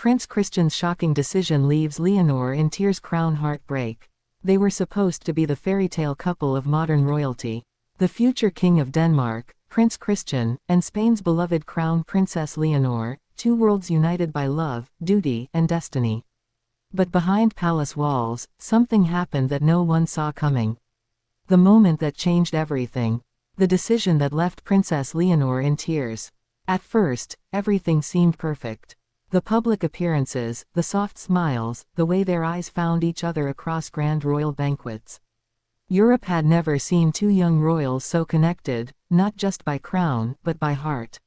Prince Christian's shocking decision leaves Leonor in tears. Crown heartbreak. They were supposed to be the fairy tale couple of modern royalty. The future king of Denmark, Prince Christian, and Spain's beloved crown princess Leonor, two worlds united by love, duty, and destiny. But behind palace walls, something happened that no one saw coming. The moment that changed everything. The decision that left Princess Leonor in tears. At first, everything seemed perfect. The public appearances, the soft smiles, the way their eyes found each other across grand royal banquets. Europe had never seen two young royals so connected, not just by crown, but by heart.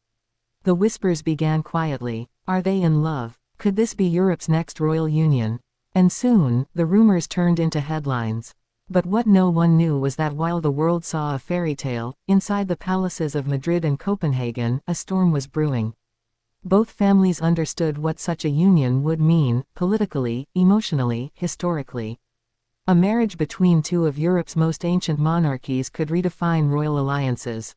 The whispers began quietly. Are they in love? Could this be Europe's next royal union? And soon, the rumors turned into headlines. But what no one knew was that while the world saw a fairy tale, inside the palaces of Madrid and Copenhagen, a storm was brewing. Both families understood what such a union would mean, politically, emotionally, historically. A marriage between two of Europe's most ancient monarchies could redefine royal alliances.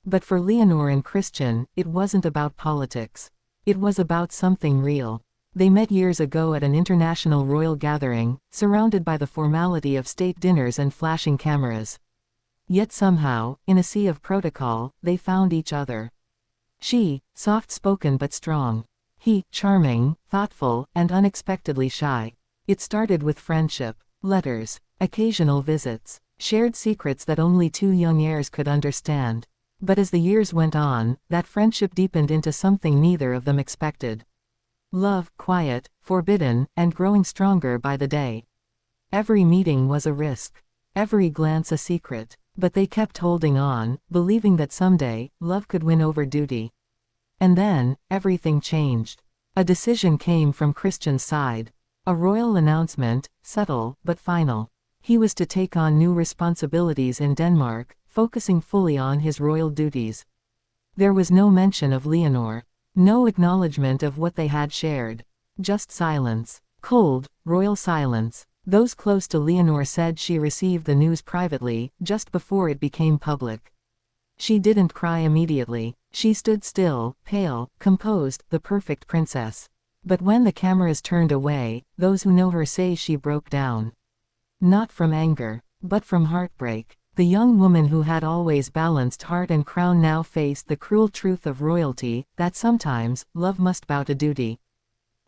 But for Leonor and Christian, it wasn't about politics. It was about something real. They met years ago at an international royal gathering, surrounded by the formality of state dinners and flashing cameras. Yet somehow, in a sea of protocol, they found each other. She, soft-spoken but strong. He, charming, thoughtful, and unexpectedly shy. It started with friendship, letters, occasional visits, shared secrets that only two young heirs could understand. But as the years went on, that friendship deepened into something neither of them expected. Love, quiet, forbidden, and growing stronger by the day. Every meeting was a risk. Every glance a secret. But they kept holding on, believing that someday, love could win over duty. And then, everything changed. A decision came from Christian's side. A royal announcement, subtle, but final. He was to take on new responsibilities in Denmark, focusing fully on his royal duties. There was no mention of Leonor. No acknowledgement of what they had shared. Just silence. Cold, royal silence. Those close to Leonor said she received the news privately, just before it became public. She didn't cry immediately. She stood still, pale, composed, the perfect princess. But when the cameras turned away, those who know her say she broke down. Not from anger, but from heartbreak. The young woman who had always balanced heart and crown now faced the cruel truth of royalty, that sometimes, love must bow to duty.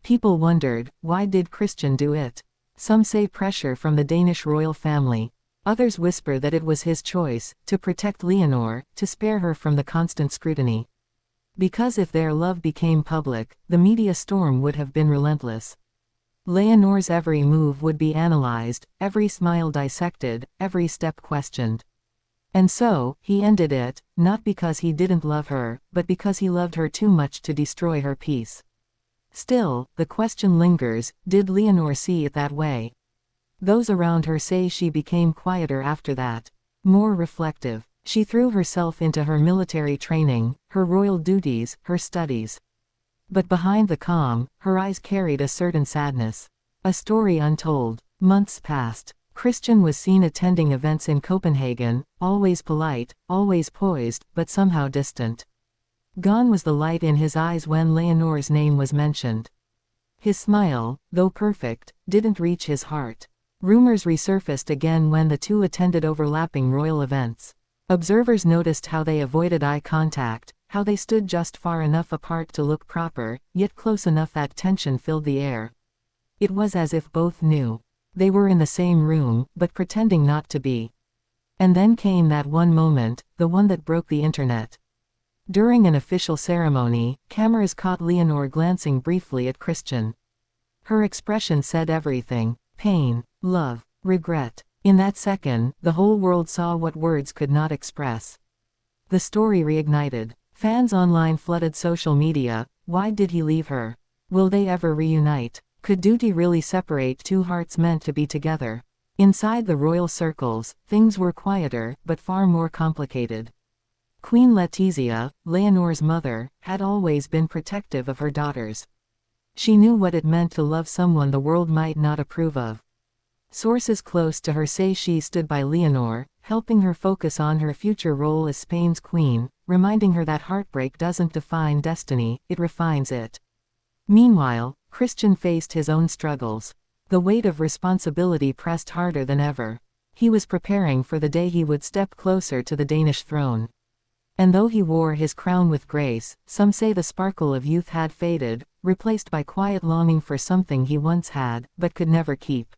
People wondered, why did Christian do it? Some say pressure from the Danish royal family. Others whisper that it was his choice, to protect Leonor, to spare her from the constant scrutiny. Because if their love became public, the media storm would have been relentless. Leonor's every move would be analyzed, every smile dissected, every step questioned. And so, he ended it, not because he didn't love her, but because he loved her too much to destroy her peace. Still, the question lingers, did Leonor see it that way? Those around her say she became quieter after that. More reflective. She threw herself into her military training, her royal duties, her studies. But behind the calm, her eyes carried a certain sadness. A story untold. Months passed. Christian was seen attending events in Copenhagen, always polite, always poised, but somehow distant. Gone was the light in his eyes when Leonor's name was mentioned. His smile, though perfect, didn't reach his heart. Rumors resurfaced again when the two attended overlapping royal events. Observers noticed how they avoided eye contact, how they stood just far enough apart to look proper, yet close enough that tension filled the air. It was as if both knew. They were in the same room, but pretending not to be. And then came that one moment, the one that broke the internet. During an official ceremony, cameras caught Leonor glancing briefly at Christian. Her expression said everything: pain, love, regret. In that second, the whole world saw what words could not express. The story reignited. Fans online flooded social media. Why did he leave her? Will they ever reunite? Could duty really separate two hearts meant to be together? Inside the royal circles, things were quieter, but far more complicated. Queen Letizia, Leonor's mother, had always been protective of her daughters. She knew what it meant to love someone the world might not approve of. Sources close to her say she stood by Leonor, helping her focus on her future role as Spain's queen, reminding her that heartbreak doesn't define destiny, it refines it. Meanwhile, Christian faced his own struggles. The weight of responsibility pressed harder than ever. He was preparing for the day he would step closer to the Danish throne. And though he wore his crown with grace, some say the sparkle of youth had faded, replaced by quiet longing for something he once had, but could never keep.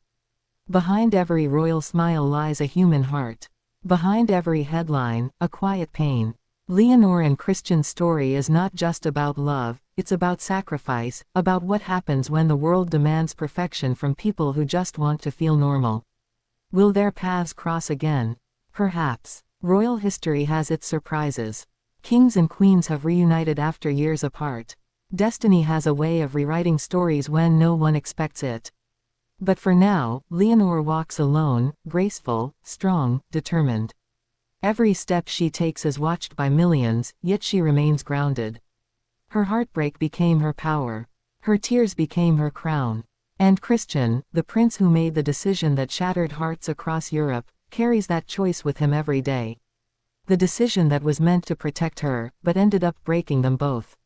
Behind every royal smile lies a human heart. Behind every headline, a quiet pain. Leonor and Christian's story is not just about love, it's about sacrifice, about what happens when the world demands perfection from people who just want to feel normal. Will their paths cross again? Perhaps. Royal history has its surprises. Kings and queens have reunited after years apart. Destiny has a way of rewriting stories when no one expects it. But for now, Leonor walks alone, graceful, strong, determined. Every step she takes is watched by millions, yet she remains grounded. Her heartbreak became her power. Her tears became her crown. And Christian, the prince who made the decision that shattered hearts across Europe, carries that choice with him every day. The decision that was meant to protect her, but ended up breaking them both.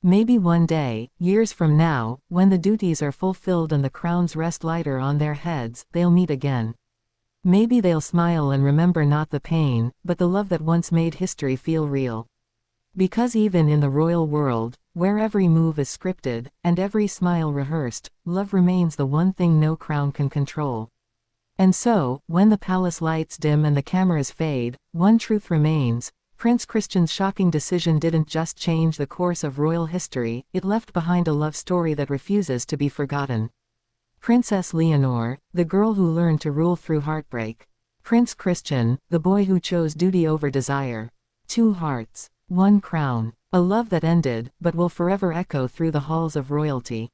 Maybe one day, years from now, when the duties are fulfilled and the crowns rest lighter on their heads, they'll meet again. Maybe they'll smile and remember not the pain, but the love that once made history feel real. Because even in the royal world, where every move is scripted, and every smile rehearsed, love remains the one thing no crown can control. And so, when the palace lights dim and the cameras fade, one truth remains: Prince Christian's shocking decision didn't just change the course of royal history, it left behind a love story that refuses to be forgotten. Princess Leonor, the girl who learned to rule through heartbreak. Prince Christian, the boy who chose duty over desire. Two hearts, one crown. A love that ended, but will forever echo through the halls of royalty.